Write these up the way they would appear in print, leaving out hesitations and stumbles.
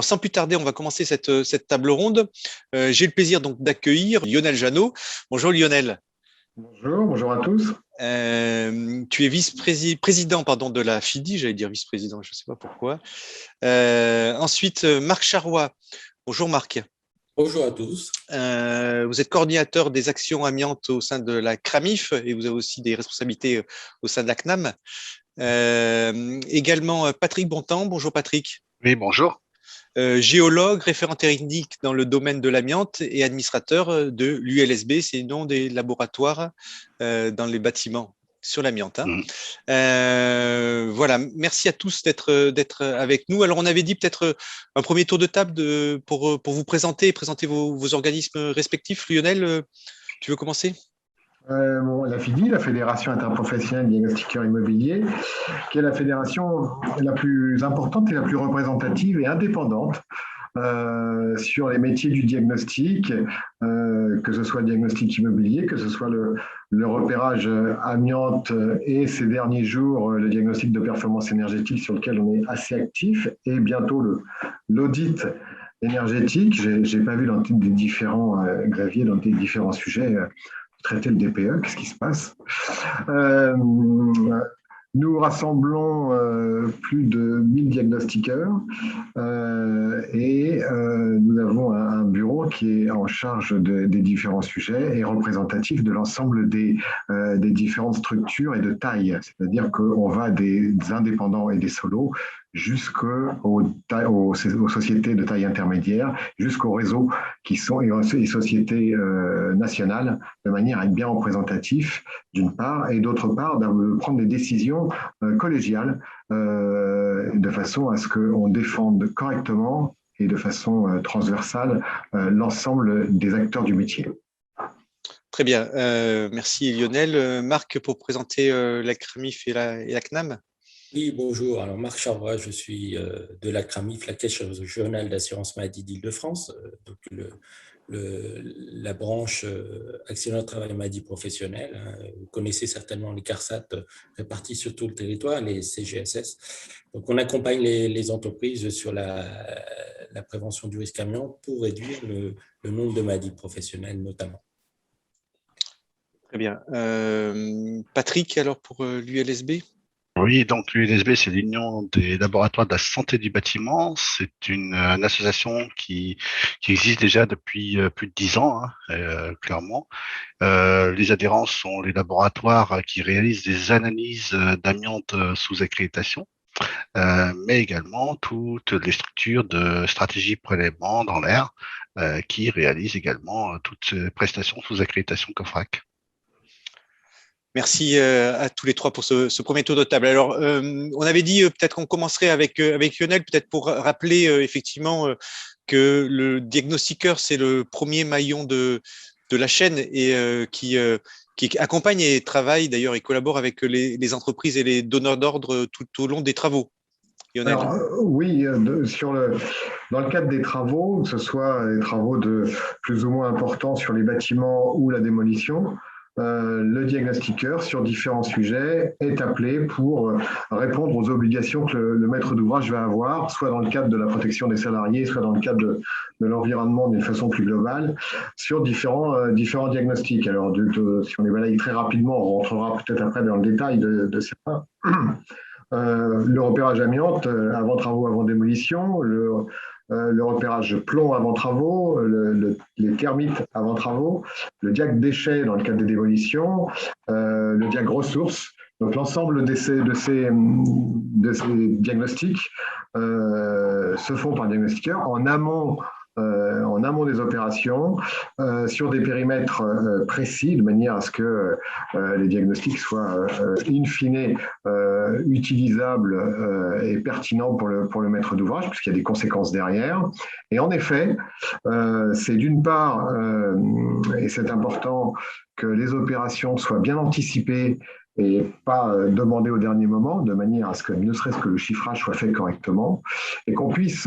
Alors, sans plus tarder, on va commencer cette table ronde. J'ai le plaisir donc d'accueillir Lionel Jeannot. Bonjour Lionel. Bonjour, bonjour à tous. Tu es vice-président de la FIDI, j'allais dire vice-président, je ne sais pas pourquoi. Ensuite, Marc Charrois. Bonjour Marc. Bonjour à tous. Vous êtes coordinateur des actions amiantes au sein de la CRAMIF et vous avez aussi des responsabilités au sein de la CNAM. Également Patrick Bontemps. Bonjour Patrick. Oui, bonjour. Géologue, référent technique dans le domaine de l'amiante et administrateur de l'ULSB, c'est le nom des laboratoires dans les bâtiments sur l'amiante. Voilà, merci à tous d'être avec nous. Alors, on avait dit peut-être un premier tour de table pour vous présenter et présenter vos organismes respectifs. Lionel, tu veux commencer ? La FIDI, la Fédération interprofessionnelle des diagnostiqueurs immobiliers, qui est la fédération la plus importante et la plus représentative et indépendante sur les métiers du diagnostic, que ce soit le diagnostic immobilier, que ce soit le repérage amiante et ces derniers jours le diagnostic de performance énergétique sur lequel on est assez actif, et bientôt l'audit énergétique. J'ai pas vu dans des différents Xavier, dans des différents sujets traiter le DPE, qu'est-ce qui se passe? Nous rassemblons plus de 1000 diagnostiqueurs et nous avons un bureau qui est en charge des différents sujets et représentatif de l'ensemble des différentes structures et de taille. C'est-à-dire qu'on va des indépendants et des solos jusqu'aux sociétés de taille intermédiaire, jusqu'aux réseaux qui sont les sociétés nationales, de manière à être bien représentatif, d'une part, et d'autre part, de prendre des décisions collégiales de façon à ce qu'on défende correctement et de façon transversale l'ensemble des acteurs du métier. Très bien, merci Lionel. Marc, pour présenter la CRAMIF et la CNAM. Oui, bonjour. Alors, Marc Charrois, je suis de la CRAMIF, la Caisse régionale d'assurance maladie d'Île-de-France, donc la branche actionnaire de travail maladie professionnelle. Vous connaissez certainement les CARSAT répartis sur tout le territoire, les CGSS. Donc, on accompagne les entreprises sur la prévention du risque amiante pour réduire le nombre de maladies professionnelles notamment. Très bien. Patrick, alors pour l'ULSB ? Oui, donc l'ULSB, c'est l'Union des laboratoires de la santé du bâtiment. C'est une association qui existe déjà depuis plus de 10 ans, clairement. Les adhérents sont les laboratoires qui réalisent des analyses d'amiante sous accréditation, mais également toutes les structures de stratégie prélèvement dans l'air qui réalisent également toutes ces prestations sous accréditation COFRAC. Merci à tous les trois pour ce premier tour de table. Alors, on avait dit peut-être qu'on commencerait avec Lionel, peut-être pour rappeler effectivement que le diagnostiqueur, c'est le premier maillon de la chaîne et qui accompagne et travaille d'ailleurs et collabore avec les entreprises et les donneurs d'ordre tout au long des travaux. Lionel. Alors, oui, dans le cadre des travaux, que ce soit des travaux de plus ou moins importants sur les bâtiments ou la démolition, le diagnostiqueur, sur différents sujets, est appelé pour répondre aux obligations que le maître d'ouvrage va avoir, soit dans le cadre de la protection des salariés, soit dans le cadre de l'environnement d'une façon plus globale, sur différents diagnostics. Alors, si on les balaye très rapidement, on rentrera peut-être après dans le détail de certains. Le repérage amiante avant travaux, avant démolition, le repérage plomb avant travaux, les termites avant travaux, le diag déchets dans le cadre des démolitions, le diag ressources. Donc l'ensemble de ces diagnostics se font par le diagnostiqueur en amont des opérations, sur des périmètres précis, de manière à ce que les diagnostics soient in fine utilisables et pertinents pour le maître d'ouvrage, puisqu'il y a des conséquences derrière. Et en effet, c'est d'une part, et c'est important, que les opérations soient bien anticipées et pas demander au dernier moment, de manière à ce que ne serait-ce que le chiffrage soit fait correctement, et qu'on puisse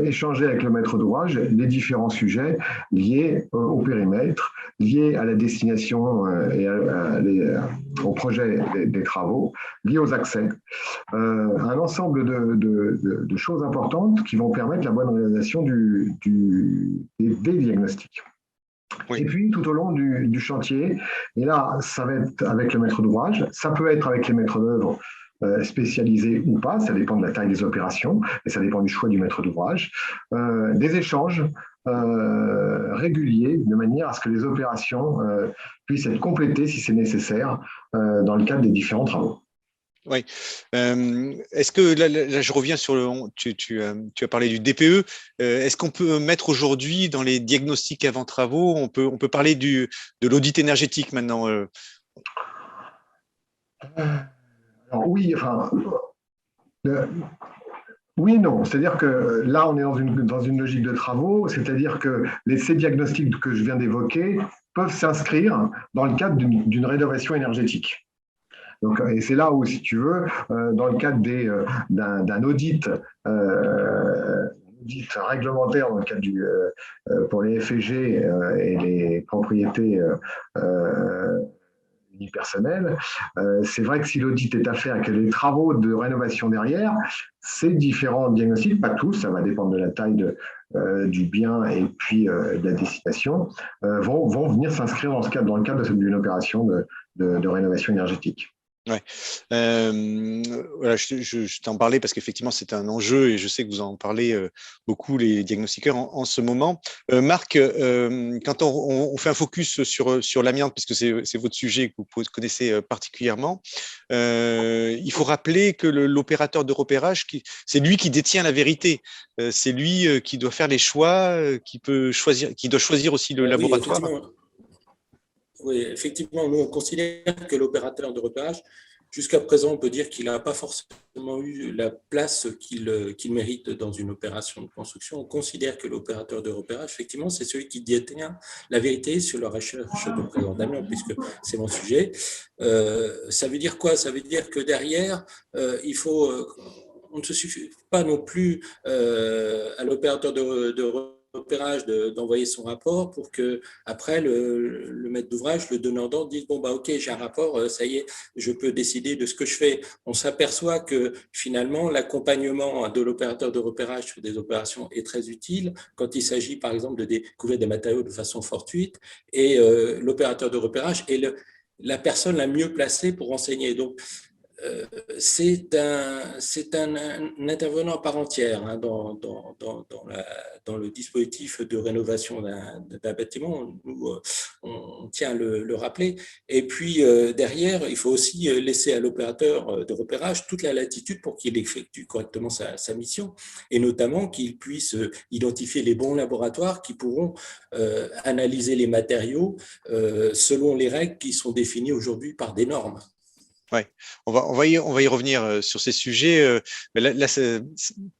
échanger avec le maître d'ouvrage les différents sujets liés au périmètre, liés à la destination et au projet des travaux, liés aux accès, un ensemble de choses importantes qui vont permettre la bonne réalisation des diagnostics. Oui. Et puis, tout au long du chantier, et là, ça va être avec le maître d'ouvrage, ça peut être avec les maîtres d'œuvre spécialisés ou pas, ça dépend de la taille des opérations, et ça dépend du choix du maître d'ouvrage, des échanges réguliers, de manière à ce que les opérations puissent être complétées, si c'est nécessaire, dans le cadre des différents travaux. Oui. Est-ce que là, je reviens sur tu as parlé du DPE. Est-ce qu'on peut mettre aujourd'hui dans les diagnostics avant travaux, on peut parler de l'audit énergétique maintenant? Alors oui, enfin, oui et non. C'est-à-dire que là, on est dans une logique de travaux, c'est-à-dire que ces diagnostics que je viens d'évoquer peuvent s'inscrire dans le cadre d'une rénovation énergétique. Donc, et c'est là où, si tu veux, dans le cadre d'un audit, réglementaire, dans le cadre pour les FEG et les propriétés unipersonnelles, c'est vrai que si l'audit est à faire et que les travaux de rénovation derrière, ces différents diagnostics, pas tous, ça va dépendre de la taille du bien et puis de la destination, vont venir s'inscrire dans le cadre d'une opération de rénovation énergétique. Ouais. Voilà, je t'en parlais parce qu'effectivement c'est un enjeu et je sais que vous en parlez beaucoup les diagnostiqueurs en ce moment. Marc, quand on fait un focus sur l'amiante, puisque c'est votre sujet que vous connaissez particulièrement, il faut rappeler que l'opérateur de repérage, c'est lui qui détient la vérité. C'est lui qui doit faire les choix, qui doit choisir aussi le laboratoire. Oui, effectivement, nous, on considère que l'opérateur de repérage, jusqu'à présent, on peut dire qu'il n'a pas forcément eu la place qu'il mérite dans une opération de construction. On considère que l'opérateur de repérage, effectivement, c'est celui qui détient la vérité sur la recherche de présence d'amiante, puisque c'est mon sujet. Ça veut dire quoi? Ça veut dire que derrière, on ne se suffit pas non plus à l'opérateur de repérage d'envoyer son rapport pour que après le maître d'ouvrage, le donneur d'ordre dise bon bah ok, j'ai un rapport, ça y est, je peux décider de ce que je fais. On s'aperçoit que finalement l'accompagnement de l'opérateur de repérage sur des opérations est très utile quand il s'agit par exemple de découvrir des matériaux de façon fortuite, et l'opérateur de repérage est la personne la mieux placée pour renseigner. Donc c'est un intervenant à part entière hein, dans le dispositif de rénovation d'un bâtiment. Nous, on tient à le rappeler. Et puis, derrière, il faut aussi laisser à l'opérateur de repérage toute la latitude pour qu'il effectue correctement sa mission, et notamment qu'il puisse identifier les bons laboratoires qui pourront analyser les matériaux selon les règles qui sont définies aujourd'hui par des normes. Ouais, on va y revenir sur ces sujets. Mais là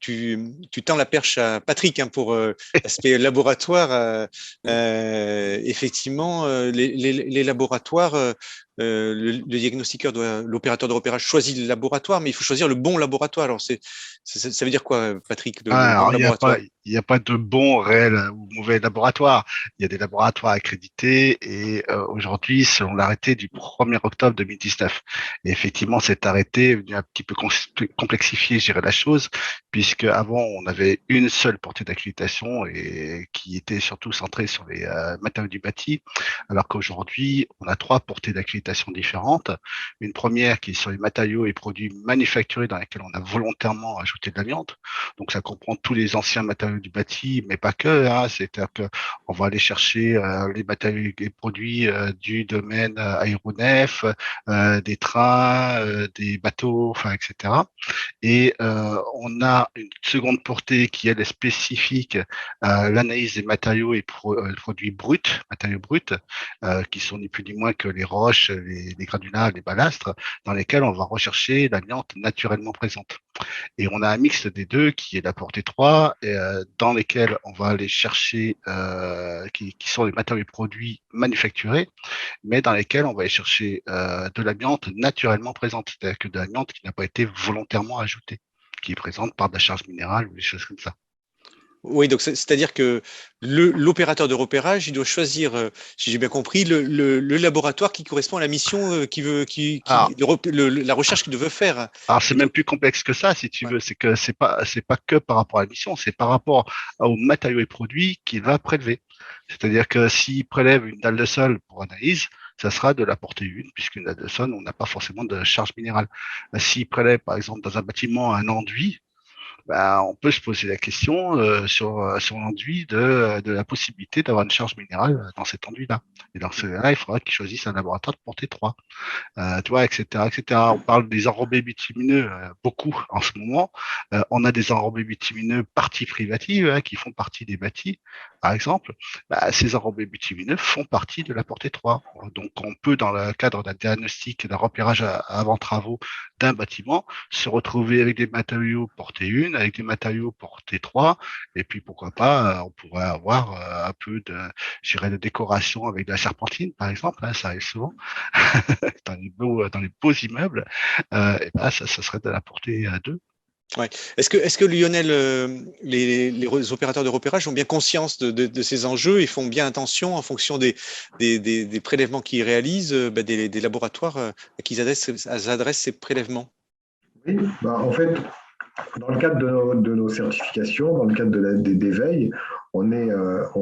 tu tends la perche à Patrick hein, pour l'aspect laboratoire. Effectivement, les laboratoires, le diagnostiqueur l'opérateur de repérage choisit le laboratoire, mais il faut choisir le bon laboratoire. Alors ça veut dire quoi, Patrick, le bon laboratoire? Il n'y a pas de bon, réel ou mauvais laboratoire. Il y a des laboratoires accrédités et aujourd'hui, selon l'arrêté du 1er octobre 2019. Et effectivement, cet arrêté est venu un petit peu complexifier, je dirais, la chose, puisque avant, on avait une seule portée d'accréditation et qui était surtout centrée sur les matériaux du bâti, alors qu'aujourd'hui, on a 3 portées d'accréditation différentes. Une première qui est sur les matériaux et produits manufacturés dans lesquels on a volontairement ajouté de l'amiante. Donc, ça comprend tous les anciens matériaux du bâti, mais pas que. Hein. C'est-à-dire qu'on va aller chercher les matériaux et produits du domaine aéronef, des trains, des bateaux, enfin, etc. Et on a une seconde portée qui, elle, est spécifique à l'analyse des matériaux et produits bruts, matériaux bruts, qui sont ni plus ni moins que les roches, les granulats, les balastres, dans lesquels on va rechercher l'amiante naturellement présente. Et on a un mix des deux qui est la portée 3, dans lesquels on va aller chercher, qui sont les matériaux produits manufacturés, mais dans lesquels on va aller chercher de l'amiante naturellement présente, c'est-à-dire que de l'amiante qui n'a pas été volontairement ajoutée, qui est présente par de la charge minérale ou des choses comme ça. Oui, donc c'est-à-dire que l'opérateur de repérage, il doit choisir, si j'ai bien compris, le laboratoire qui correspond à la mission qu'il veut, Alors, la recherche qu'il veut faire. alors c'est Et même donc, plus complexe que ça, si tu ouais. veux. C'est que c'est pas que par rapport à la mission, c'est par rapport aux matériaux et produits qu'il va prélever. C'est-à-dire que s'il prélève une dalle de sol pour analyse, ça sera de la portée 1, puisqu'une dalle de sol, on n'a pas forcément de charge minérale. S'il prélève, par exemple, dans un bâtiment un enduit, bah, on peut se poser la question sur l'enduit de la possibilité d'avoir une charge minérale dans cet enduit-là. Et dans ce cas-là, il faudra qu'il choisisse un laboratoire de portée 3, tu vois, etc., etc. On parle des enrobés bitumineux beaucoup en ce moment. On a des enrobés bitumineux parties privatives qui font partie des bâtis, par exemple. Bah, ces enrobés bitumineux font partie de la portée 3. Donc, on peut, dans le cadre d'un diagnostic et d'un repérage avant travaux d'un bâtiment, se retrouver avec des matériaux portée 1, avec des matériaux portée 3, et puis pourquoi pas, on pourrait avoir un peu je dirais, de décoration avec de la serpentine, par exemple, hein, ça arrive souvent dans les beaux immeubles, et ben, ça serait de la portée 2. Ouais. Est-ce que Lionel, les opérateurs de repérage ont bien conscience de ces enjeux et font bien attention en fonction des prélèvements qu'ils réalisent, des laboratoires à qui ils adressent ces prélèvements? Oui, bah, en fait, dans le cadre de nos certifications, dans le cadre des veilles, on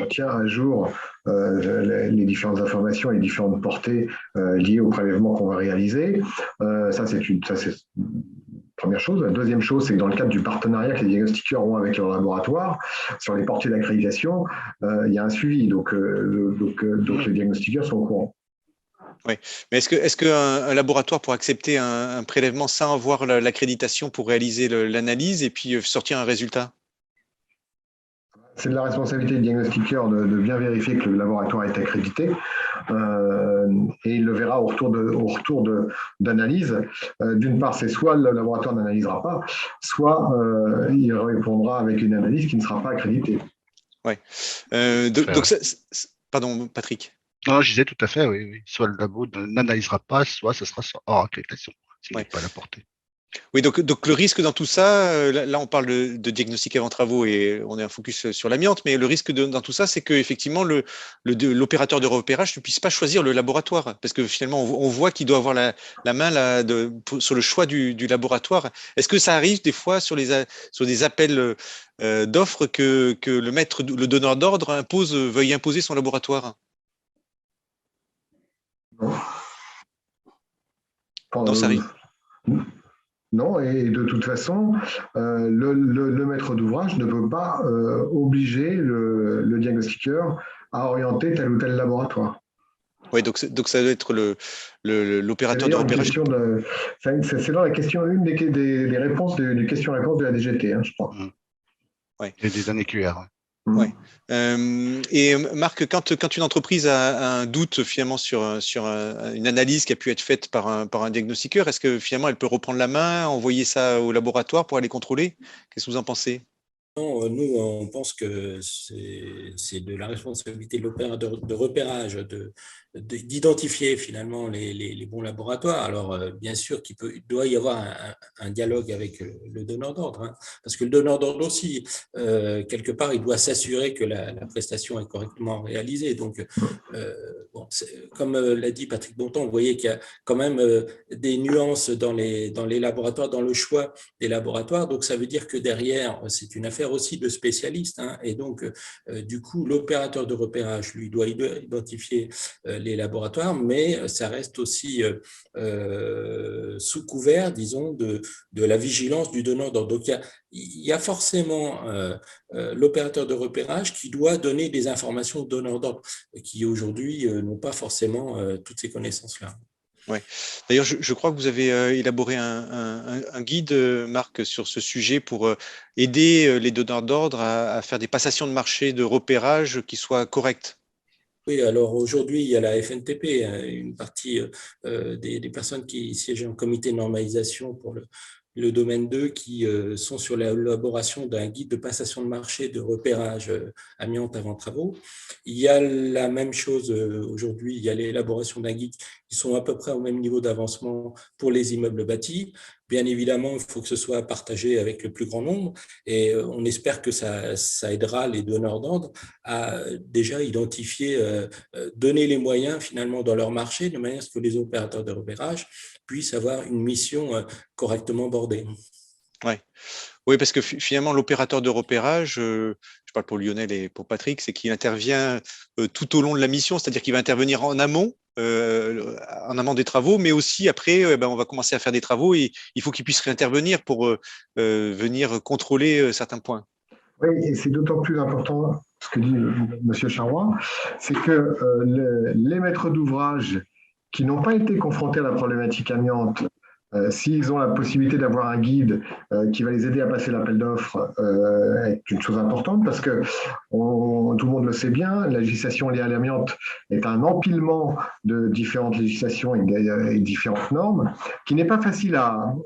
tient à jour les différentes informations, les différentes portées liées au prélèvement qu'on va réaliser. Ça, c'est une première chose. La deuxième chose, c'est que dans le cadre du partenariat que les diagnostiqueurs ont avec leur laboratoire, sur les portées d'accréditation, il y a un suivi. Donc les diagnostiqueurs sont au courant. Oui. Mais est-ce qu'un laboratoire pour accepter un prélèvement sans avoir l'accréditation pour réaliser l'analyse et puis sortir un résultat? C'est de la responsabilité du diagnostiqueur de bien vérifier que le laboratoire est accrédité et il le verra au retour d'analyse. D'une part, c'est soit le laboratoire n'analysera pas, soit il répondra avec une analyse qui ne sera pas accréditée. Ouais. Fait, Donc, pardon, Patrick. non, je disais tout à fait, oui, oui. Soit le labo n'analysera pas, soit ce sera hors accréditation, s'il n'est Ouais. pas à la portée. Oui, donc le risque dans tout ça, là on parle de diagnostic avant travaux et on est un focus sur l'amiante, mais le risque dans tout ça, c'est que effectivement l'opérateur de repérage ne puisse pas choisir le laboratoire, parce que finalement on voit qu'il doit avoir la main sur le choix du laboratoire. Est-ce que ça arrive des fois sur des appels d'offres que le donneur d'ordre veuille imposer son laboratoire? Non, ça arrive. Non, et de toute façon, le maître d'ouvrage ne peut pas obliger le diagnostiqueur à orienter tel ou tel laboratoire. Oui, donc ça doit être C'est l'opérateur de d'ailleurs une repérage. question c'est dans la question, une des réponses du question-réponse de la DGT, hein, je crois. Ouais. Et des années QR. Ouais. Et Marc, quand une entreprise a un doute finalement sur une analyse qui a pu être faite par un diagnostiqueur, est-ce que finalement elle peut reprendre la main, envoyer ça au laboratoire pour aller contrôler? Qu'est-ce que vous en pensez? Non, nous, on pense que c'est de la responsabilité de l'opérateur de repérage d'identifier finalement les bons laboratoires. Alors, bien sûr qu'il doit y avoir un dialogue avec le donneur d'ordre, hein, parce que le donneur d'ordre aussi, quelque part, il doit s'assurer que la prestation est correctement réalisée. Donc, bon, comme l'a dit Patrick Bontemps, vous voyez qu'il y a quand même des nuances dans les laboratoires, dans le choix des laboratoires. Donc, ça veut dire que derrière, c'est une affaire aussi de spécialistes, hein, et donc, du coup, l'opérateur de repérage, lui, doit identifier les laboratoires, mais ça reste aussi sous couvert, disons, de la vigilance du donneur d'ordre. Donc, il y a forcément l'opérateur de repérage qui doit donner des informations au donneur d'ordre, qui aujourd'hui n'ont pas forcément toutes ces connaissances-là. Ouais. D'ailleurs, je crois que vous avez élaboré un guide, Marc, sur ce sujet pour aider les donneurs d'ordre à faire des passations de marché de repérage qui soient correctes. Oui, alors aujourd'hui, il y a la FNTP, une partie des personnes qui siègent en comité de normalisation le domaine 2 qui sont sur l'élaboration d'un guide de passation de marché de repérage amiante avant travaux. Il y a la même chose aujourd'hui, il y a l'élaboration d'un guide qui sont à peu près au même niveau d'avancement pour les immeubles bâtis. Bien évidemment, il faut que ce soit partagé avec le plus grand nombre et on espère que ça aidera les donneurs d'ordre à déjà identifier, donner les moyens finalement dans leur marché de manière à ce que les opérateurs de repérage puissent avoir une mission correctement bordée. Ouais. Oui, parce que finalement, l'opérateur de repérage, je parle pour Lionel et pour Patrick, c'est qu'il intervient tout au long de la mission, c'est-à-dire qu'il va intervenir en amont des travaux, mais aussi après, on va commencer à faire des travaux et il faut qu'il puisse réintervenir pour venir contrôler certains points. Oui, et c'est d'autant plus important ce que dit M. Charrois, c'est que les maîtres d'ouvrage qui n'ont pas été confrontés à la problématique amiante, s'ils ont la possibilité d'avoir un guide qui va les aider à passer l'appel d'offres, est une chose importante parce que tout le monde le sait bien, la législation liée à l'amiante est un empilement de différentes législations et différentes normes qui n'est pas facile à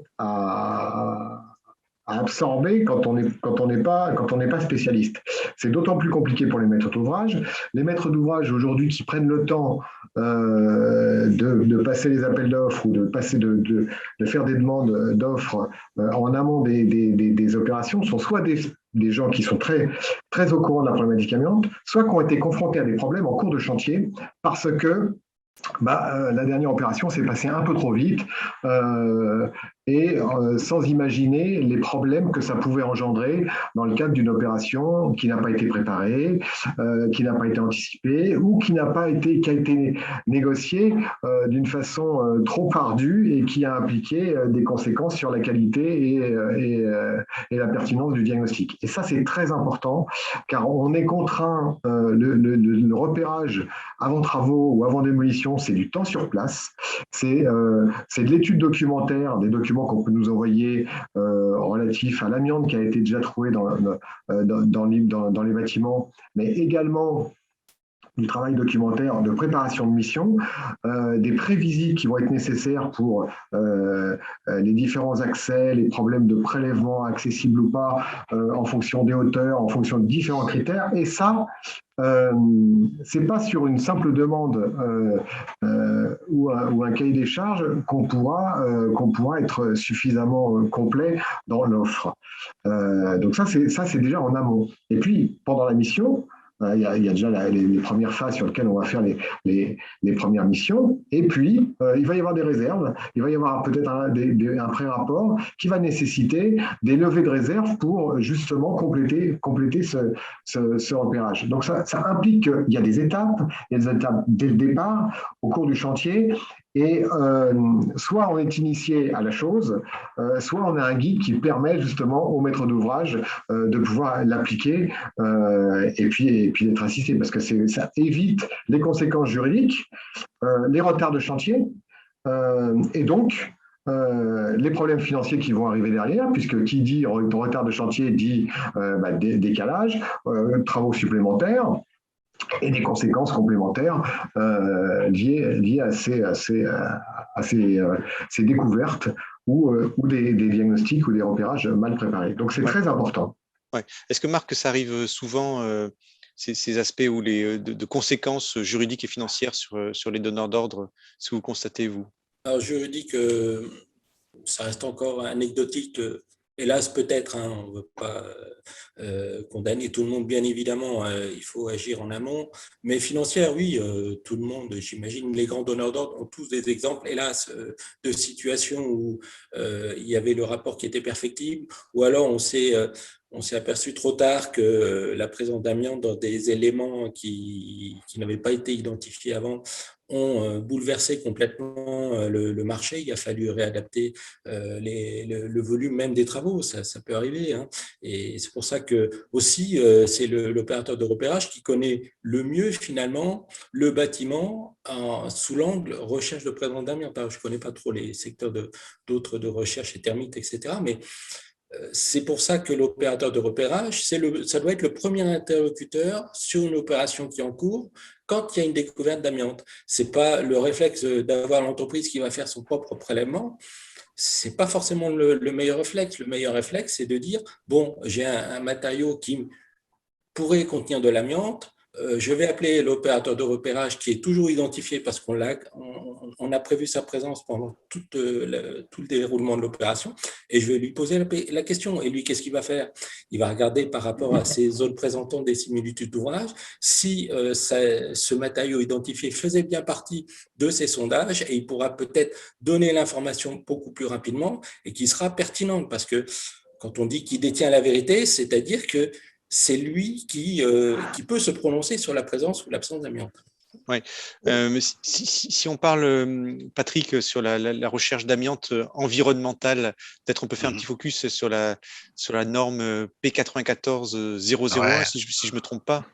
absorber quand on n'est pas spécialiste. C'est d'autant plus compliqué pour les maîtres d'ouvrage. Les maîtres d'ouvrage aujourd'hui qui prennent le temps de passer les appels d'offres ou de faire des demandes d'offres en amont des opérations sont soit des gens qui sont très, très au courant de la problématique amiante, soit qui ont été confrontés à des problèmes en cours de chantier parce que la dernière opération s'est passée un peu trop vite et sans imaginer les problèmes que ça pouvait engendrer dans le cadre d'une opération qui n'a pas été préparée, qui n'a pas été anticipée ou qui a été négociée d'une façon trop ardue et qui a impliqué des conséquences sur la qualité et la pertinence du diagnostic. Et ça, c'est très important car on est contraint, le repérage avant travaux ou avant démolition, c'est du temps sur place, c'est de l'étude documentaire, des documents qu'on peut nous envoyer relatifs à l'amiante qui a été déjà trouvé dans les bâtiments, mais également du travail documentaire de préparation de mission, des prévisites qui vont être nécessaires pour les différents accès, les problèmes de prélèvement accessibles ou pas, en fonction des hauteurs, en fonction de différents critères. Et ça, c'est pas sur une simple demande ou un cahier des charges qu'on pourra être suffisamment complet dans l'offre. Donc ça, c'est déjà en amont. Et puis, pendant la mission, il y a déjà les premières phases sur lesquelles on va faire les premières missions. Et puis, il va y avoir des réserves. Il va y avoir peut-être un pré-rapport qui va nécessiter des levées de réserve pour justement compléter ce repérage. Donc, ça implique qu'il y a des étapes. Il y a des étapes dès le départ, au cours du chantier. Et soit on est initié à la chose, soit on a un guide qui permet justement au maître d'ouvrage de pouvoir l'appliquer et puis d'être assisté, parce que ça évite les conséquences juridiques, les retards de chantier et donc les problèmes financiers qui vont arriver derrière, puisque qui dit retard de chantier dit décalage, travaux supplémentaires et des conséquences complémentaires liées à ces découvertes ou des diagnostics ou des repérages mal préparés. Donc, c'est très important. Ouais. Est-ce que, Marc, ça arrive souvent, ces aspects où de conséquences juridiques et financières sur les donneurs d'ordre, ce que vous constatez, vous? Alors, juridique, ça reste encore anecdotique. Hélas, peut-être, on ne veut pas condamner tout le monde, bien évidemment, il faut agir en amont. Mais financière, oui, tout le monde, j'imagine, les grands donneurs d'ordre ont tous des exemples, hélas, de situations où il y avait le rapport qui était perfectible, ou alors on s'est aperçu trop tard que la présence d'amiante dans des éléments qui n'avaient pas été identifiés avant ont bouleversé complètement le marché. Il a fallu réadapter le volume même des travaux, ça peut arriver. Hein. Et c'est pour ça que aussi, c'est l'opérateur de repérage qui connaît le mieux finalement le bâtiment sous l'angle recherche de présence d'amiante. Je ne connais pas trop les secteurs d'autres de recherche et thermites, etc. Mais c'est pour ça que l'opérateur de repérage, ça doit être le premier interlocuteur sur une opération qui est en cours quand il y a une découverte d'amiante. Ce n'est pas le réflexe d'avoir l'entreprise qui va faire son propre prélèvement. c'est pas forcément le meilleur réflexe. Le meilleur réflexe, c'est de dire, bon, j'ai un matériau qui pourrait contenir de l'amiante. Je vais appeler l'opérateur de repérage qui est toujours identifié parce on a prévu sa présence pendant tout le déroulement de l'opération et je vais lui poser la question. Et lui, qu'est-ce qu'il va faire? Il va regarder par rapport à ces zones présentant des similitudes d'ouvrage si ce matériau identifié faisait bien partie de ces sondages et il pourra peut-être donner l'information beaucoup plus rapidement et qui sera pertinente parce que quand on dit qu'il détient la vérité, c'est-à-dire que c'est lui qui peut se prononcer sur la présence ou l'absence d'amiante. Ouais. Si on parle, Patrick, sur la recherche d'amiante environnementale, peut-être on peut faire un petit focus sur la norme P94-001, Ouais. si je me trompe pas.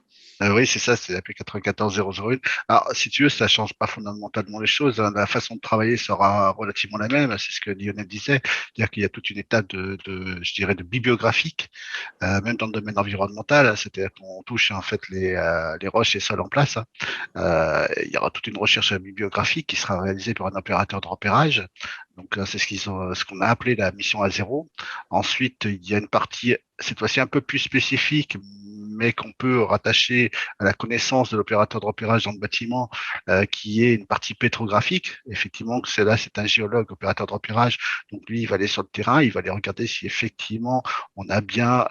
Oui, c'est ça, c'est la P94-001. Alors, si tu veux, ça change pas fondamentalement les choses, hein. La façon de travailler sera relativement la même. C'est ce que Lionel disait. C'est-à-dire qu'il y a toute une étape je dirais, de bibliographique, même dans le domaine environnemental. C'est-à-dire qu'on touche, en fait, les roches et sols en place, hein. Il y aura toute une recherche bibliographique qui sera réalisée par un opérateur de repérage. Donc, c'est ce qu'on a appelé la mission A0. Ensuite, il y a une partie, cette fois-ci un peu plus spécifique, mais qu'on peut rattacher à la connaissance de l'opérateur de repérage dans le bâtiment, qui est une partie pétrographique. Effectivement, là, c'est un géologue, opérateur de repérage. Donc, lui, il va aller sur le terrain, il va aller regarder si effectivement on a bien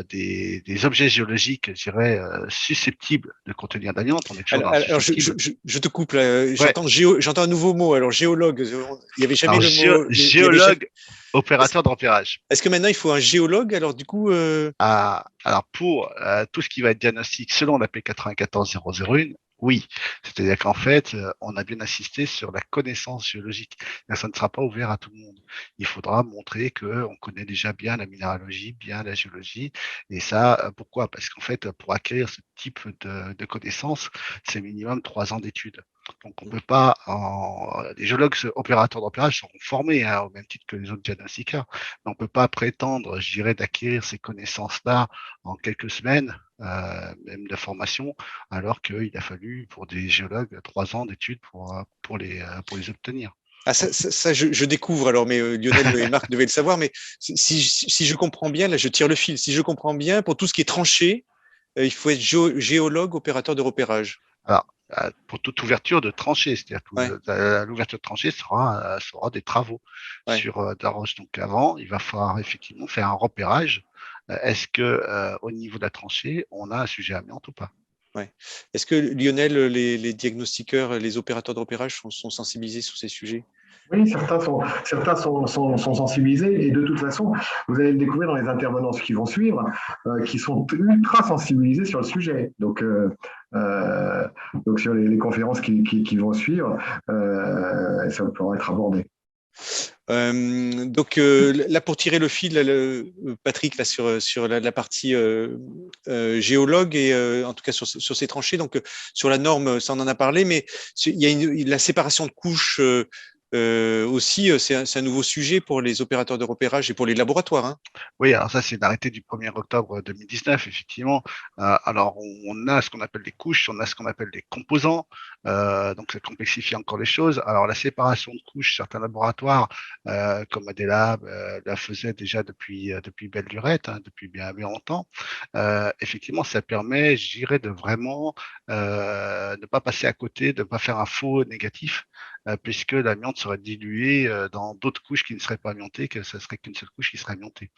des objets géologiques, je dirais, susceptibles de contenir de l'amiante. On est toujours dans le Alors susceptible. je te coupe là. Ouais. J'entends un nouveau mot. Alors géologue, il n'y avait jamais Alors, le mot. géologue, opérateur de repérage. Est-ce que maintenant il faut un géologue? Alors du coup, Alors, pour tout ce qui va être diagnostic selon la P94-001, oui. C'est-à-dire qu'en fait, on a bien insisté sur la connaissance géologique. Mais ça ne sera pas ouvert à tout le monde. Il faudra montrer qu'on connaît déjà bien la minéralogie, bien la géologie. Et ça, pourquoi? Parce qu'en fait, pour acquérir ce type de connaissances, c'est minimum 3 ans d'études. Donc, on ne peut pas, les géologues opérateurs d'opérage seront formés, hein, au même titre que les autres diagnostiqueurs, mais on ne peut pas prétendre, je dirais, d'acquérir ces connaissances-là en quelques semaines, même de formation, alors qu'il a fallu pour des géologues 3 ans d'études pour les obtenir. ça, je découvre alors, mais Lionel et Marc devaient le savoir. Mais si je comprends bien, là, je tire le fil. Si je comprends bien, pour tout ce qui est tranché, il faut être géologue, opérateur de repérage. Alors, pour toute ouverture de tranchée, c'est-à-dire Ouais, que l'ouverture de tranchée sera des travaux ouais. sur de la roche. Donc avant, il va falloir effectivement faire un repérage. Est-ce que au niveau de la tranchée, on a un sujet amiante ou pas? Ouais. Est-ce que Lionel, les diagnostiqueurs, les opérateurs de repérage sont sensibilisés sur ces sujets? Oui, certains sont sensibilisés et de toute façon, vous allez le découvrir dans les intervenants qui vont suivre, qui sont ultra sensibilisés sur le sujet. Donc sur les conférences qui vont suivre, ça pourra être abordé. Donc là, pour tirer le fil, là, Patrick, là, sur la partie géologue et en tout cas sur ces tranchées, donc sur la norme, ça on en a parlé, mais il y a la séparation de couches aussi, c'est un nouveau sujet pour les opérateurs de repérage et pour les laboratoires, hein. Oui, alors ça, c'est l'arrêté du 1er octobre 2019, effectivement. Alors, on a ce qu'on appelle des couches, on a ce qu'on appelle des composants, donc ça complexifie encore les choses. Alors, la séparation de couches, certains laboratoires, comme Adelab, la faisaient déjà depuis belle lurette, hein, depuis bien, bien longtemps. Effectivement, ça permet, je dirais, de vraiment ne pas passer à côté, de ne pas faire un faux négatif, puisque l'amiante serait diluée dans d'autres couches qui ne seraient pas amiantées, que ce serait qu'une seule couche qui serait amiantée.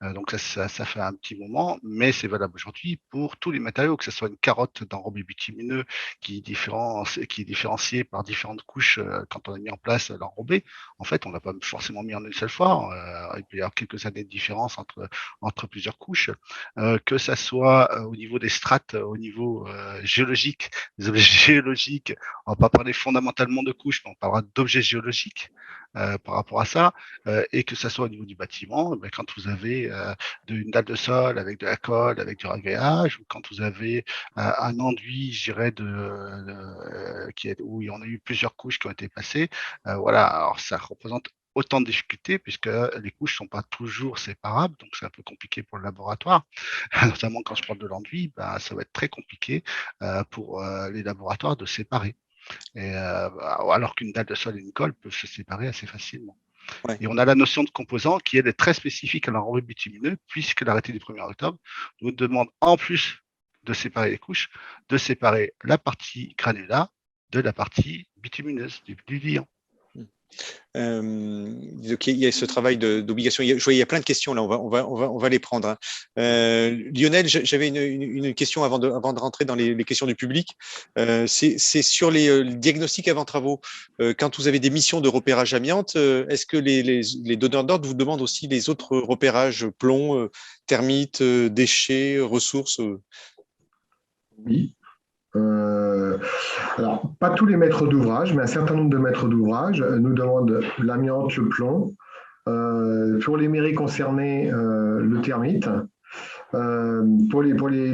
Donc ça fait un petit moment, mais c'est valable aujourd'hui pour tous les matériaux, que ce soit une carotte d'enrobé bitumineux qui est différenciée par différentes couches quand on a mis en place l'enrobé. En fait, on l'a pas forcément mis en une seule fois. Il peut y avoir quelques années de différence entre plusieurs couches. Que ça soit au niveau des strates, au niveau géologique, des objets géologiques, on va pas parler fondamentalement de couches, mais on parlera d'objets géologiques par rapport à ça, et que ça soit au niveau du bâtiment, ben, quand vous avez une dalle de sol avec de la colle, avec du ragréage, ou quand vous avez un enduit, je dirais, où il y en a eu plusieurs couches qui ont été passées, voilà, alors ça représente autant de difficultés puisque les couches ne sont pas toujours séparables, donc c'est un peu compliqué pour le laboratoire. Notamment quand je parle de l'enduit, ben, ça va être très compliqué pour les laboratoires de séparer. Alors qu'une dalle de sol et une colle peuvent se séparer assez facilement. Ouais. Et on a la notion de composant qui, elle, est très spécifique à l'enrobé bitumineux, puisque l'arrêté du 1er octobre nous demande, en plus de séparer les couches, de séparer la partie granulat de la partie bitumineuse, du liant. Donc, il y a ce travail d'obligation. Je vois, il y a plein de questions là, on va les prendre. Hein. Lionel, j'avais une question avant de rentrer dans les questions du public. C'est sur les diagnostics avant travaux. Quand vous avez des missions de repérage amiante, est-ce que les donneurs d'ordre vous demandent aussi les autres repérages, plomb, termites, déchets, ressources Oui. Alors, pas tous les maîtres d'ouvrage, mais un certain nombre de maîtres d'ouvrage nous demandent l'amiante, le plomb. Pour les mairies concernées, le termite. Pour les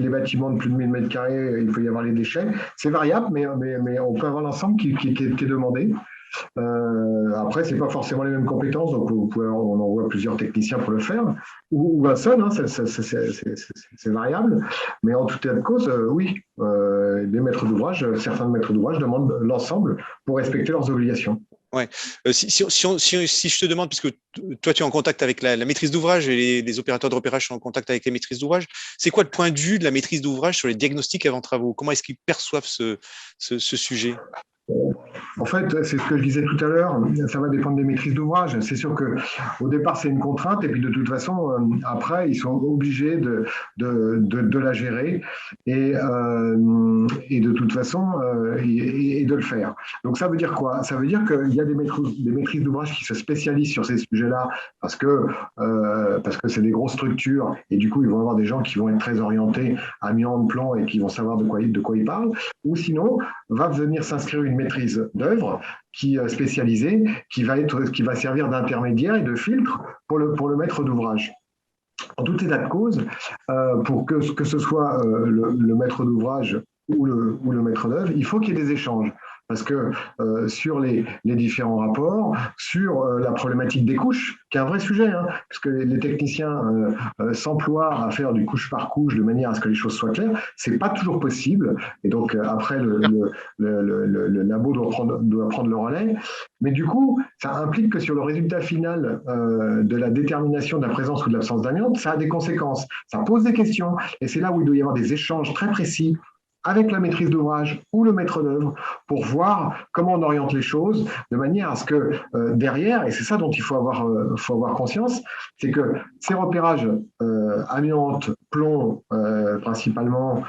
bâtiments de plus de 1000 m², il peut y avoir les déchets. C'est variable, mais on peut avoir l'ensemble qui est demandé. Après, c'est pas forcément les mêmes compétences, donc on envoie plusieurs techniciens pour le faire, ou un seul, hein, c'est variable. Mais en tout état de cause, oui, les maîtres d'ouvrage, certains maîtres d'ouvrage demandent l'ensemble pour respecter leurs obligations. Ouais. Si je te demande, puisque toi tu es en contact avec la maîtrise d'ouvrage et les opérateurs de repérage sont en contact avec les maîtrises d'ouvrage, c'est quoi le point de vue de la maîtrise d'ouvrage sur les diagnostics avant travaux? Comment est-ce qu'ils perçoivent ce sujet? En fait, c'est ce que je disais tout à l'heure, ça va dépendre des maîtrises d'ouvrage. C'est sûr qu'au départ, c'est une contrainte, et puis de toute façon, après, ils sont obligés de la gérer et de toute façon, et de le faire. Donc, ça veut dire quoi? Ça veut dire qu'il y a des maîtrises d'ouvrage qui se spécialisent sur ces sujets-là parce que c'est des grosses structures, et du coup, ils vont avoir des gens qui vont être très orientés amiante, plomb, et qui vont savoir de quoi ils parlent. Ou sinon, va venir s'inscrire une maîtrise d'œuvre spécialisée qui va servir d'intermédiaire et de filtre pour le maître d'ouvrage. En tout état de cause, pour que ce soit le maître d'ouvrage ou le maître d'œuvre, il faut qu'il y ait des échanges. Parce que sur les différents rapports, sur la problématique des couches, qui est un vrai sujet, hein, puisque les techniciens s'emploient à faire du couche par couche de manière à ce que les choses soient claires, c'est pas toujours possible. Et donc après, le labo doit prendre le relais. Mais du coup, ça implique que sur le résultat final de la détermination de la présence ou de l'absence d'amiante, ça a des conséquences. Ça pose des questions. Et c'est là où il doit y avoir des échanges très précis avec la maîtrise d'ouvrage ou le maître d'œuvre pour voir comment on oriente les choses de manière à ce que derrière, et c'est ça dont il faut avoir conscience, c'est que ces repérages amiante, plomb principalement,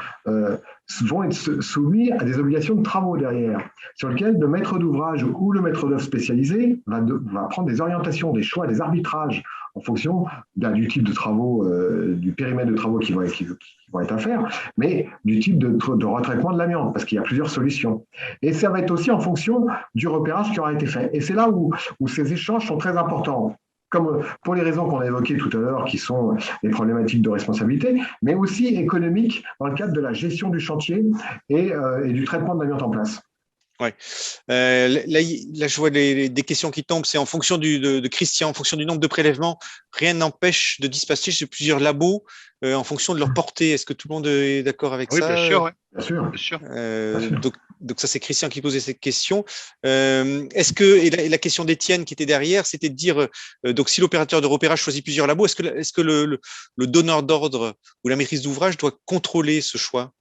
vont être soumis à des obligations de travaux derrière, sur lesquelles le maître d'ouvrage ou le maître d'œuvre spécialisé va prendre des orientations, des choix, des arbitrages en fonction du type de travaux, du périmètre de travaux qui vont être à faire, mais du type de retraitement de l'amiante, parce qu'il y a plusieurs solutions. Et ça va être aussi en fonction du repérage qui aura été fait. Et c'est là où ces échanges sont très importants, comme pour les raisons qu'on a évoquées tout à l'heure, qui sont les problématiques de responsabilité, mais aussi économiques dans le cadre de la gestion du chantier et du traitement de l'amiante en place. Ouais. Là, je vois des questions qui tombent. C'est en fonction de Christian, en fonction du nombre de prélèvements, rien n'empêche de dispatcher chez plusieurs labos en fonction de leur portée. Est-ce que tout le monde est d'accord avec ça? Oui, bien sûr. Bien sûr. Bien sûr. Donc ça, c'est Christian qui posait cette question. Est-ce que, et la question d'Étienne qui était derrière, c'était de dire, donc si l'opérateur de repérage choisit plusieurs labos, est-ce que le donneur d'ordre ou la maîtrise d'ouvrage doit contrôler ce choix?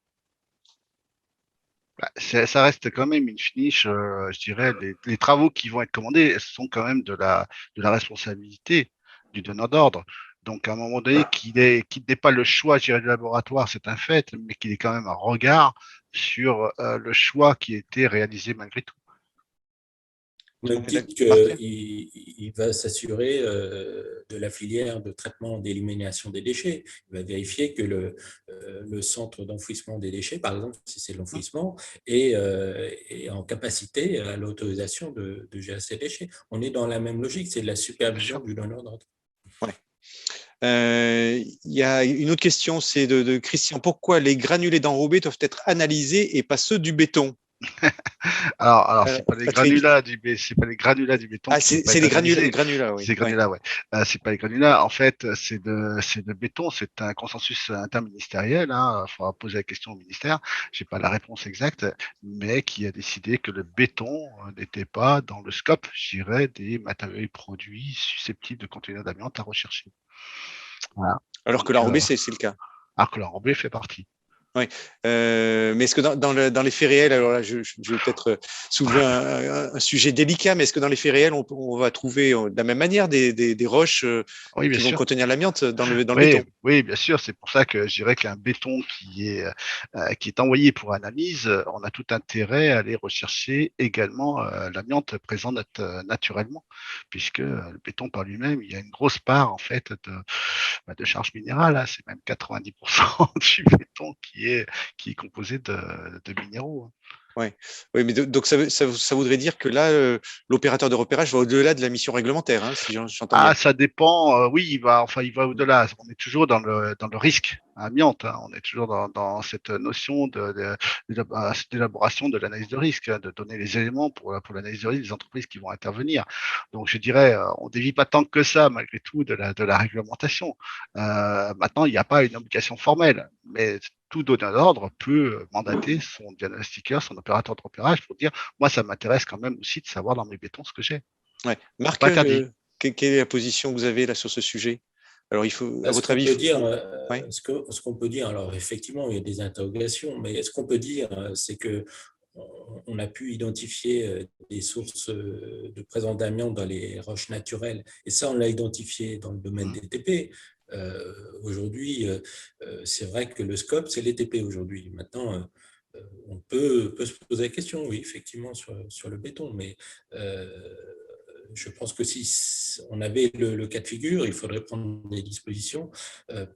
Ça reste quand même une finish, je dirais, les travaux qui vont être commandés sont quand même de la responsabilité du donneur d'ordre. Donc, à un moment donné, qu'il n'ait pas le choix, je dirais, du laboratoire, c'est un fait, mais qu'il ait quand même un regard sur le choix qui a été réalisé malgré tout. Au même titre qu'il va s'assurer de la filière de traitement d'élimination des déchets. Il va vérifier que le centre d'enfouissement des déchets, par exemple, si c'est l'enfouissement, est en capacité à l'autorisation de gérer ces déchets. On est dans la même logique, c'est de la supervision du donneur d'ordre. Ouais. Il y a une autre question, c'est de Christian. Pourquoi les granulés d'enrobé doivent être analysés et pas ceux du béton? Alors c'est pas les Patrick. granulats c'est pas les granulats du béton Ah, qui vont pas c'est être les granulats, analysés. oui. C'est granulats, ouais. C'est pas les granulats. En fait, c'est de béton. C'est un consensus interministériel. Il faudra poser la question au ministère. J'ai pas la réponse exacte, mais qui a décidé que le béton n'était pas dans le scope, je dirais, des matériaux et produits susceptibles de contenir d'amiante à rechercher. Voilà. Alors que Donc, l'enrobé, c'est le cas. alors que l'enrobé fait partie. Oui. Mais est-ce que dans les faits réels, alors là, je vais peut-être soulever un sujet délicat, mais est-ce que dans les faits réels, on va trouver de la même manière des roches Oui, bien qui vont sûr. contenir l'amiante dans le Oui, béton? oui, bien sûr. C'est pour ça que je dirais qu'un béton qui est envoyé pour analyse, on a tout intérêt à aller rechercher également l'amiante présente naturellement, puisque le béton par lui-même, il y a une grosse part en fait de charge minérale. C'est même 90% du béton qui est composé de minéraux. Ouais. Oui, mais donc ça voudrait dire que là, l'opérateur de repérage va au-delà de la mission réglementaire, hein, si j'entends bien. Ah, ça dépend. Oui, il va au-delà. On est toujours dans le risque amiante. On est toujours dans cette notion d'élaboration de l'analyse de risque, de donner les éléments pour l'analyse de risque des entreprises qui vont intervenir. Donc, je dirais, on ne dévie pas tant que ça, malgré tout, de la réglementation. Maintenant, il n'y a pas une obligation formelle, mais tout donneur d'ordre peut mandater son diagnostiqueur, son opérateur de repérage pour dire, moi, ça m'intéresse quand même aussi de savoir dans mes bétons ce que j'ai. Ouais. C'est Marc, pas interdit. quelle est la position que vous avez là sur ce sujet? Alors, à Ce votre qu'on avis, peut dire, ouais. ce qu'on peut dire, alors effectivement, il y a des interrogations, mais ce qu'on peut dire, c'est que on a pu identifier des sources de présence d'amiante dans les roches naturelles, et ça, on l'a identifié dans le domaine des TP. Aujourd'hui, c'est vrai que le scope, c'est les TP aujourd'hui. Maintenant, on peut se poser la question, oui, effectivement, sur le béton, mais je pense que si on avait le cas de figure, il faudrait prendre des dispositions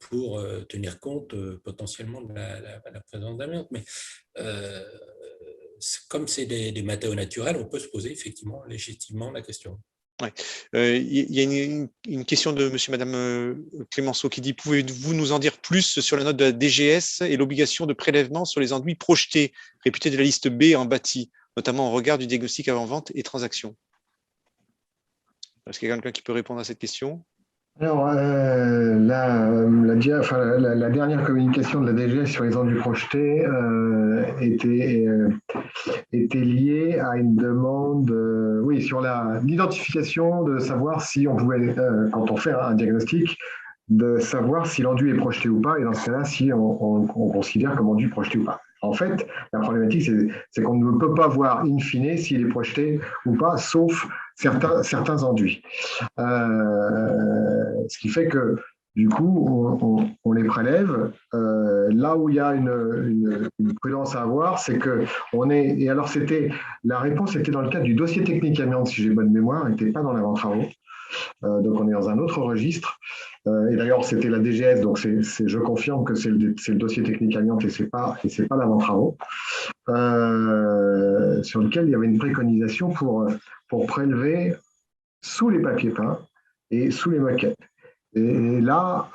pour tenir compte potentiellement de la présence d'amiante. Mais comme c'est des matériaux naturels, on peut se poser effectivement légitimement la question. Ouais. Il y a une question de monsieur, madame Clémenceau qui dit: pouvez-vous nous en dire plus sur la note de la DGS et l'obligation de prélèvement sur les enduits projetés, réputés de la liste B en bâti, notamment en regard du diagnostic avant-vente et transaction? Est-ce qu'il y a quelqu'un qui peut répondre à cette question? Alors, la dernière communication de la DGS sur les enduits projetés était liée à une demande, oui, sur l'identification de savoir si on pouvait, quand on fait un diagnostic, de savoir si l'enduit est projeté ou pas, et dans ce cas-là, si on considère comme enduit projeté ou pas. En fait, la problématique, c'est qu'on ne peut pas voir in fine s'il est projeté ou pas, sauf certains enduits. Ce qui fait que, du coup, on les prélève. Là où il y a une prudence à avoir, c'est que et alors la réponse était dans le cadre du dossier technique amiante, si j'ai bonne mémoire, elle n'était pas dans l'avant-travaux. Donc on est dans un autre registre. Et d'ailleurs, c'était la DGS, donc je confirme que c'est le dossier technique amiante et c'est pas l'avant-travaux, sur lequel il y avait une préconisation pour prélever sous les papiers peints et sous les moquettes. Et là,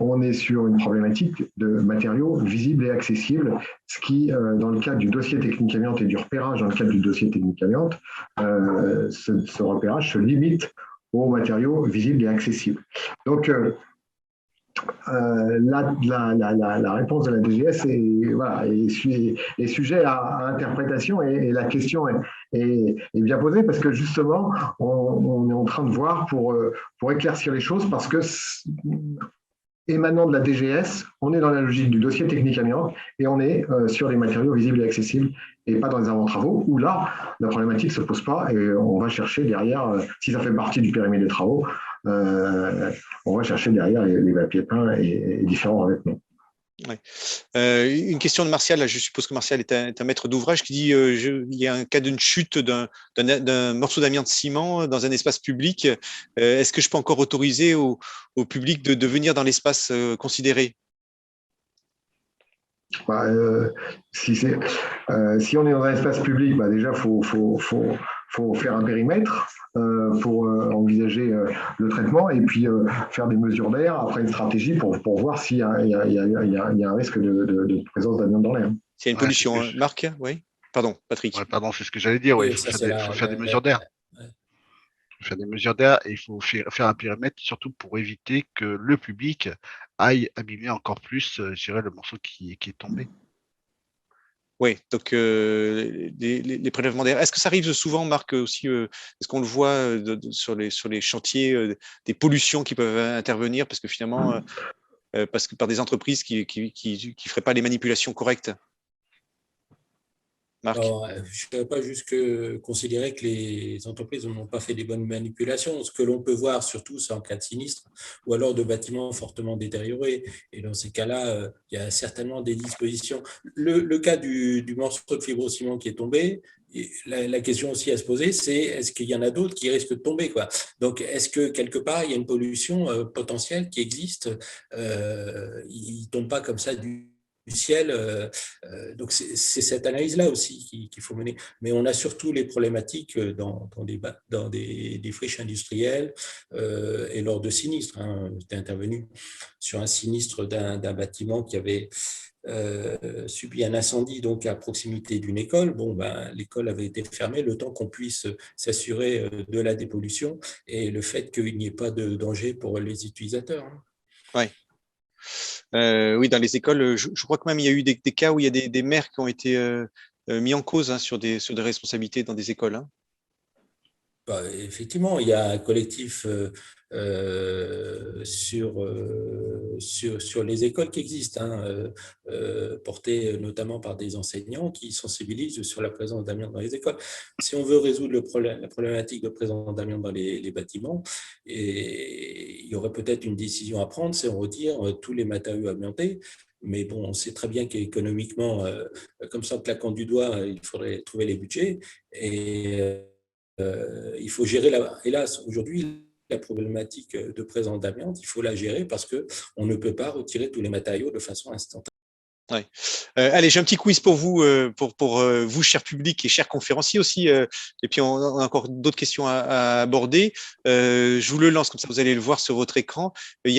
on est sur une problématique de matériaux visibles et accessibles, ce qui, dans le cadre du dossier technique amiante et du repérage dans le cadre du dossier technique amiante, ce repérage se limite aux matériaux visibles et accessibles. Donc, la réponse de la DGS est sujet à interprétation et la question est bien posée parce que justement, on est en train de voir pour éclaircir les choses parce que émanant de la DGS, on est dans la logique du dossier technique amiante et on est sur les matériaux visibles et accessibles et pas dans les avant-travaux où là, la problématique ne se pose pas et on va chercher derrière, si ça fait partie du périmètre des travaux, on va chercher derrière les papiers peints et différents revêtements. Ouais. Une question de Martial, là, je suppose que Martial est un maître d'ouvrage qui dit il y a un cas d'une chute d'un morceau d'amiante ciment dans un espace public. Est-ce que je peux encore autoriser au public de venir dans l'espace considéré? Si on est dans un espace public, déjà, il faut faire un périmètre pour envisager le traitement et puis faire des mesures d'air, après une stratégie pour voir s'il y a un risque de présence d'amiante dans l'air. S'il y a une pollution, Marc, oui. Pardon, Patrick. Ouais, pardon, c'est ce que j'allais dire. Ouais, Oui, il faut ça, c'est faut faire des mesures d'air. ouais. Faire des mesures d'air et il faut faire un périmètre surtout pour éviter que le public aille abîmer encore plus, je dirais, le morceau qui est tombé. Oui, donc les prélèvements d'air. Est-ce que ça arrive souvent, Marc, aussi, est-ce qu'on le voit sur les chantiers, des pollutions qui peuvent intervenir parce que finalement, parce que par des entreprises qui feraient pas les manipulations correctes, Marc? Alors, je ne vais pas juste considérer que les entreprises n'ont pas fait des bonnes manipulations. Ce que l'on peut voir surtout, c'est en cas de sinistre ou alors de bâtiments fortement détériorés. Et dans ces cas-là, il y a certainement des dispositions. Le cas du morceau de fibrociment qui est tombé, la question aussi à se poser, c'est est-ce qu'il y en a d'autres qui risquent de tomber, quoi. Donc, est-ce que quelque part, il y a une pollution potentielle qui existe? Il ne tombe pas comme ça du ciel. Donc, c'est cette analyse-là aussi qu'il faut mener. Mais on a surtout les problématiques dans des friches industrielles et lors de sinistres. J'étais intervenu sur un sinistre d'un bâtiment qui avait subi un incendie donc à proximité d'une école. Bon, l'école avait été fermée le temps qu'on puisse s'assurer de la dépollution et le fait qu'il n'y ait pas de danger pour les utilisateurs. Ouais. Oui, dans les écoles, je crois que même il y a eu des cas où il y a des maires qui ont été mis en cause sur des responsabilités dans des écoles. Effectivement, il y a un collectif sur les écoles qui existent, porté notamment par des enseignants qui sensibilisent sur la présence d'amiante dans les écoles. Si on veut résoudre la problématique de présence d'amiante dans les bâtiments, il y aurait peut-être une décision à prendre, c'est de retire tous les matériaux amiantés. Mais bon, on sait très bien qu'économiquement, comme ça, en claquant du doigt, il faudrait trouver les budgets. Et il faut gérer, hélas, aujourd'hui, la problématique de présence d'amiante, il faut la gérer parce qu'on ne peut pas retirer tous les matériaux de façon instantanée. Ouais. Allez, j'ai un petit quiz pour vous, pour vous, cher public et chers conférenciers aussi. Et puis, on a encore d'autres questions à aborder. Je vous le lance, comme ça, vous allez le voir sur votre écran. Vous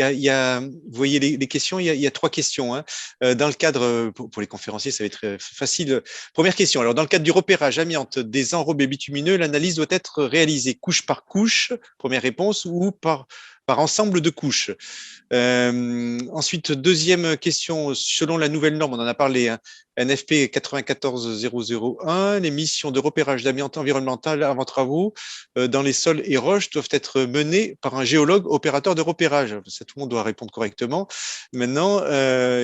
voyez les questions, il y a 3 questions. Dans le cadre, pour les conférenciers, ça va être facile. Première question. Alors, dans le cadre du repérage amiante des enrobés bitumineux, l'analyse doit être réalisée couche par couche, première réponse, ou par ensemble de couches. Ensuite, deuxième question, selon la nouvelle norme, on en a parlé, NFP 94001, les missions de repérage d'amiante environnemental avant travaux dans les sols et roches doivent être menées par un géologue opérateur de repérage. Ça, tout le monde doit répondre correctement. Maintenant,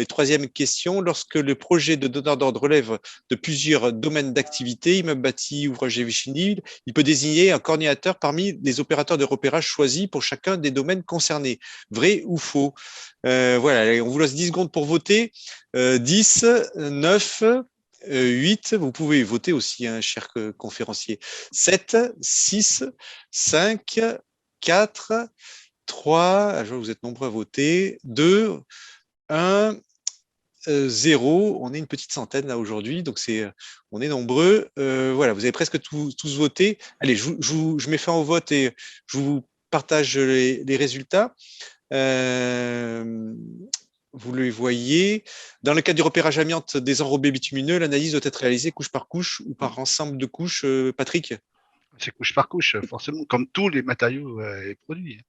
troisième question, lorsque le projet de donneur d'ordre relève de plusieurs domaines d'activité, immeuble bâti, ouvrage génie civil, il peut désigner un coordinateur parmi les opérateurs de repérage choisis pour chacun des domaines concernés. Vrai ou faux? Voilà, on vous laisse 10 secondes pour voter. 10, 9, 8, vous pouvez voter aussi, cher conférencier. 7, 6, 5, 4, 3, vous êtes nombreux à voter. 2, 1, 0. On est une petite centaine là aujourd'hui, donc on est nombreux. Voilà, vous avez presque tous voté. Allez, je mets fin au vote et je vous partage les résultats. Vous le voyez. Dans le cas du repérage amiante des enrobés bitumineux, l'analyse doit être réalisée couche par couche ou par ensemble de couches, Patrick? C'est couche par couche, forcément, comme tous les matériaux et produits.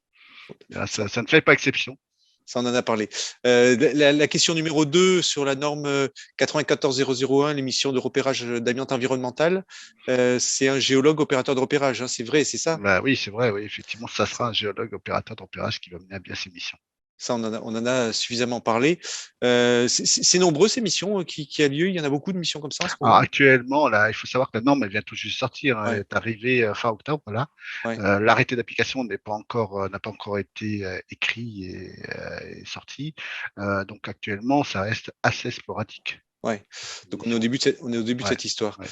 Ça ne fait pas exception. Ça, on en a parlé. La question numéro 2 sur la norme 94001, l'émission de repérage d'amiante environnemental, c'est un géologue opérateur de repérage, c'est vrai, c'est ça? Oui, c'est vrai, oui, effectivement, ça sera un géologue opérateur de repérage qui va mener à bien ces missions. Ça, on en a suffisamment parlé. C'est nombreux ces missions qui a lieu. Il y en a beaucoup de missions comme ça en ce moment. Alors, actuellement, là, il faut savoir que la norme elle vient tout juste sortir, elle est arrivée fin octobre. Là. Ouais. L'arrêté d'application n'a pas encore été écrit et sorti. Donc actuellement, ça reste assez sporadique. Ouais. Donc on est au début de cette histoire. Ouais,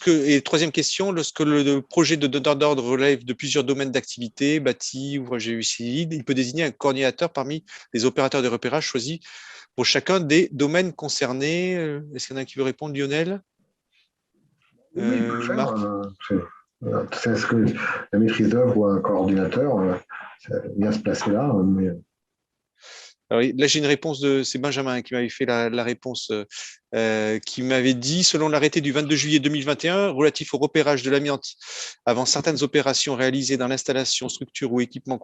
et troisième question, lorsque le projet de donneur d'ordre relève de plusieurs domaines d'activité, bâti, ouvrage génie, il peut désigner un coordinateur parmi les opérateurs de repérage choisis pour chacun des domaines concernés. Est-ce qu'il y en a qui veut répondre, Lionel? Oui, il peut le faire. C'est ce que la maîtrise d'œuvre ou un coordinateur vient se placer là. Mais... Alors, là, j'ai une réponse c'est Benjamin qui m'avait fait la réponse, qui m'avait dit, selon l'arrêté du 22 juillet 2021 relatif au repérage de l'amiante avant certaines opérations réalisées dans l'installation, structure ou équipement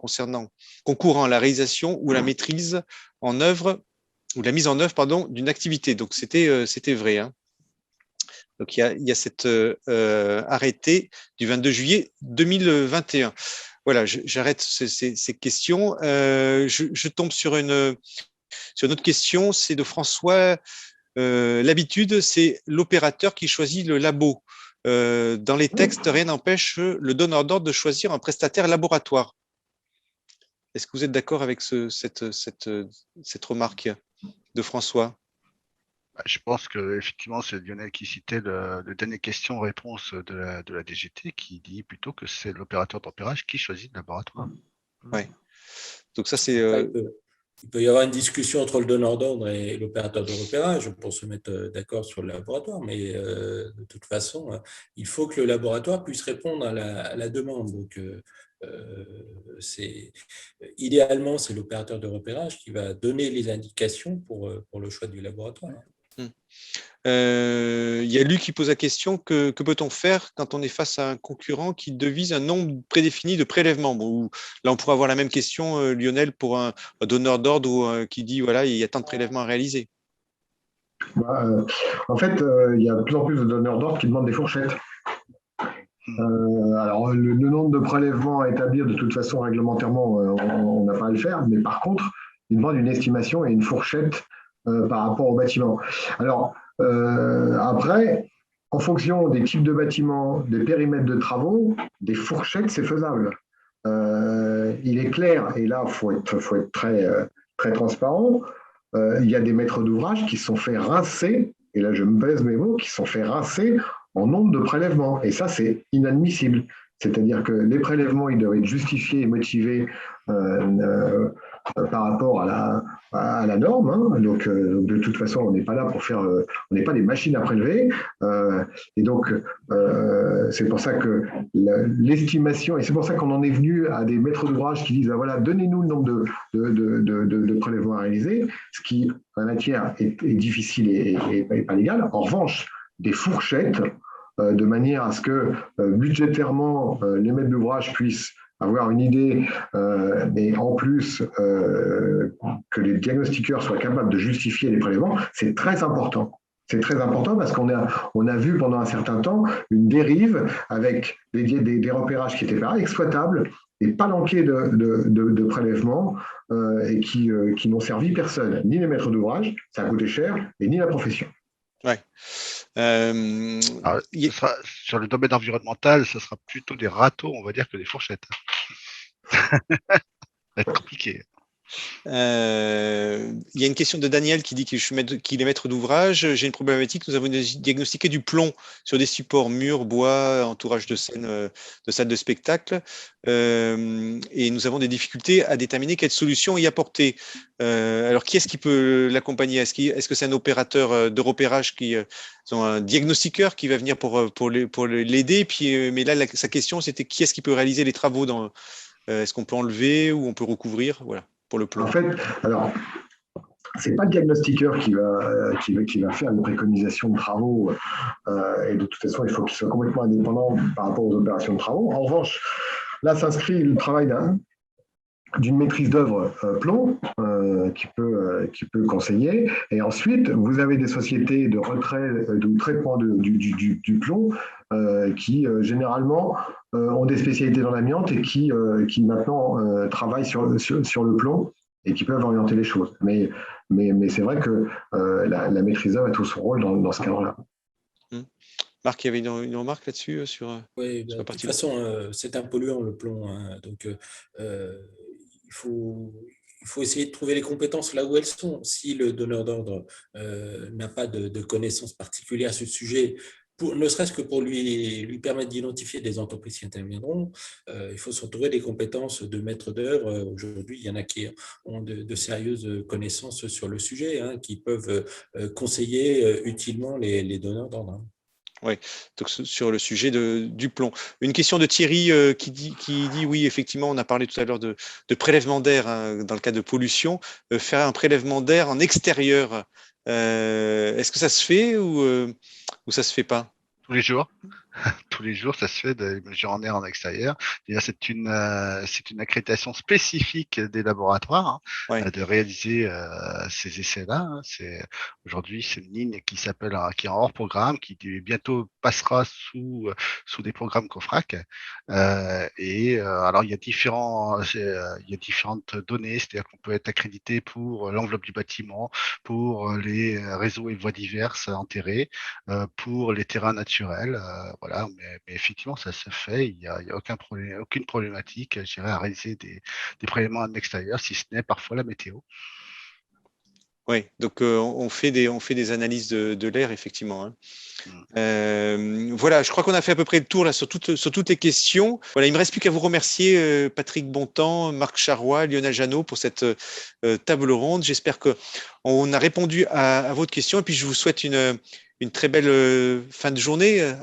concourant à la réalisation ou la maîtrise en œuvre ou la mise en œuvre, pardon, d'une activité. Donc, c'était vrai, hein. Donc, il y a cet arrêté du 22 juillet 2021. Voilà, j'arrête ces questions. Je tombe sur une autre question, c'est de François. L'habitude, c'est l'opérateur qui choisit le labo. Dans les textes, rien n'empêche le donneur d'ordre de choisir un prestataire laboratoire. Est-ce que vous êtes d'accord avec cette remarque de François? Je pense que effectivement, c'est Lionel qui citait le dernier question-réponse de la DGT qui dit plutôt que c'est l'opérateur de repérage qui choisit le laboratoire. Ouais. Donc ça, c'est. Il peut y avoir une discussion entre le donneur d'ordre et l'opérateur de repérage pour se mettre d'accord sur le laboratoire, mais de toute façon, il faut que le laboratoire puisse répondre à la demande. Donc, idéalement, c'est l'opérateur de repérage qui va donner les indications pour le choix du laboratoire. Il y a Luc qui pose la question, que peut-on faire quand on est face à un concurrent qui devise un nombre prédéfini de prélèvements? Bon, là, on pourrait avoir la même question, Lionel, pour un donneur d'ordre qui dit, voilà, il y a tant de prélèvements à réaliser. En fait, il y a de plus en plus de donneurs d'ordre qui demandent des fourchettes. Alors, le nombre de prélèvements à établir, de toute façon, réglementairement, on n'a pas à le faire, mais par contre, ils demandent une estimation et une fourchette par rapport au bâtiment. Alors, après, en fonction des types de bâtiments, des périmètres de travaux, des fourchettes, c'est faisable. Il est clair, et là, il faut être très, très transparent, il y a des maîtres d'ouvrage qui sont fait rincer, et là je me pèse mes mots, qui sont fait rincer en nombre de prélèvements. Et ça, c'est inadmissible. C'est-à-dire que les prélèvements, ils doivent être justifiés et motivés par rapport à la norme. Hein. Donc, de toute façon, on n'est pas là pour faire, on n'est pas des machines à prélever. Et donc, c'est pour ça que l'estimation, et c'est pour ça qu'on en est venu à des maîtres d'ouvrage qui disent, ah, voilà, donnez-nous le nombre de prélèvements à réaliser, ce qui, en matière, est difficile et pas légal. En revanche, des fourchettes, de manière à ce que budgétairement, les maîtres d'ouvrage puissent avoir une idée, mais en plus que les diagnostiqueurs soient capables de justifier les prélèvements, c'est très important. C'est très important parce qu'on a vu pendant un certain temps une dérive avec des repérages qui n'étaient pas exploitables, des palanquets de prélèvements et qui n'ont servi personne, ni les maîtres d'ouvrage, ça a coûté cher, et ni la profession. Ouais. Alors, sur le domaine environnemental, ce sera plutôt des râteaux, on va dire, que des fourchettes. Ça va être compliqué. Il y a une question de Daniel qui dit qu'il est maître d'ouvrage. J'ai une problématique. Nous avons diagnostiqué du plomb sur des supports murs, bois, entourage de scènes, de salles de spectacle. Et nous avons des difficultés à déterminer quelle solution y apporter. Alors, qui est-ce qui peut l'accompagner? Est-ce que c'est un opérateur de repérage un diagnostiqueur qui va venir pour l'aider? Puis, mais là, sa question, c'était qui est-ce qui peut réaliser les travaux est-ce qu'on peut enlever ou on peut recouvrir? Voilà. En fait, alors, c'est pas le diagnostiqueur qui va faire une préconisation de travaux et de toute façon, il faut qu'il soit complètement indépendant par rapport aux opérations de travaux. En revanche, là s'inscrit le travail d'une maîtrise d'œuvre plomb qui peut conseiller. Et ensuite, vous avez des sociétés de retrait, de traitement du plomb qui généralement ont des spécialités dans l'amiante et qui maintenant travaillent sur le plomb et qui peuvent orienter les choses. Mais c'est vrai que la maîtrise d'œuvre a tout son rôle dans ce cadre-là. Marc, il y avait une remarque là-dessus oui, sur la partie. De toute façon, c'est un polluant, le plomb. Hein, donc, il faut essayer de trouver les compétences là où elles sont. Si le donneur d'ordre n'a pas de connaissances particulières à ce sujet, ne serait-ce que pour lui permettre d'identifier des entreprises qui interviendront, il faut s'entourer des compétences de maître d'œuvre. Aujourd'hui, il y en a qui ont de sérieuses connaissances sur le sujet, hein, qui peuvent conseiller utilement les donneurs d'ordre. Hein. Oui, donc sur le sujet du plomb. Une question de Thierry qui dit oui, effectivement, on a parlé tout à l'heure de prélèvement d'air hein, dans le cas de pollution. Faire un prélèvement d'air en extérieur, est-ce que ça se fait ou ça se fait pas? Tous les jours. Tous les jours, ça se fait des mesures en air en extérieur. D'ailleurs, c'est une accréditation spécifique des laboratoires Ouais. de réaliser ces essais-là. Hein. Aujourd'hui, c'est une ligne qui s'appelle, qui est en hors programme, qui bientôt passera sous des programmes COFRAC. Alors, il y a différentes données, c'est-à-dire qu'on peut être accrédité pour l'enveloppe du bâtiment, pour les réseaux et voies diverses enterrées, pour les terrains naturels. Voilà, mais effectivement, ça se fait. Il y a aucun problème, aucune problématique, je dirais, à réaliser des prélèvements en extérieur, si ce n'est parfois la météo. Oui, donc on fait des analyses de l'air, effectivement. Hein. Voilà, je crois qu'on a fait à peu près le tour là sur toutes les questions. Voilà, il me reste plus qu'à vous remercier, Patrick Bontemps, Marc Charrois, Lionel Jeannot pour cette table ronde. J'espère que on a répondu à votre question et puis je vous souhaite une très belle fin de journée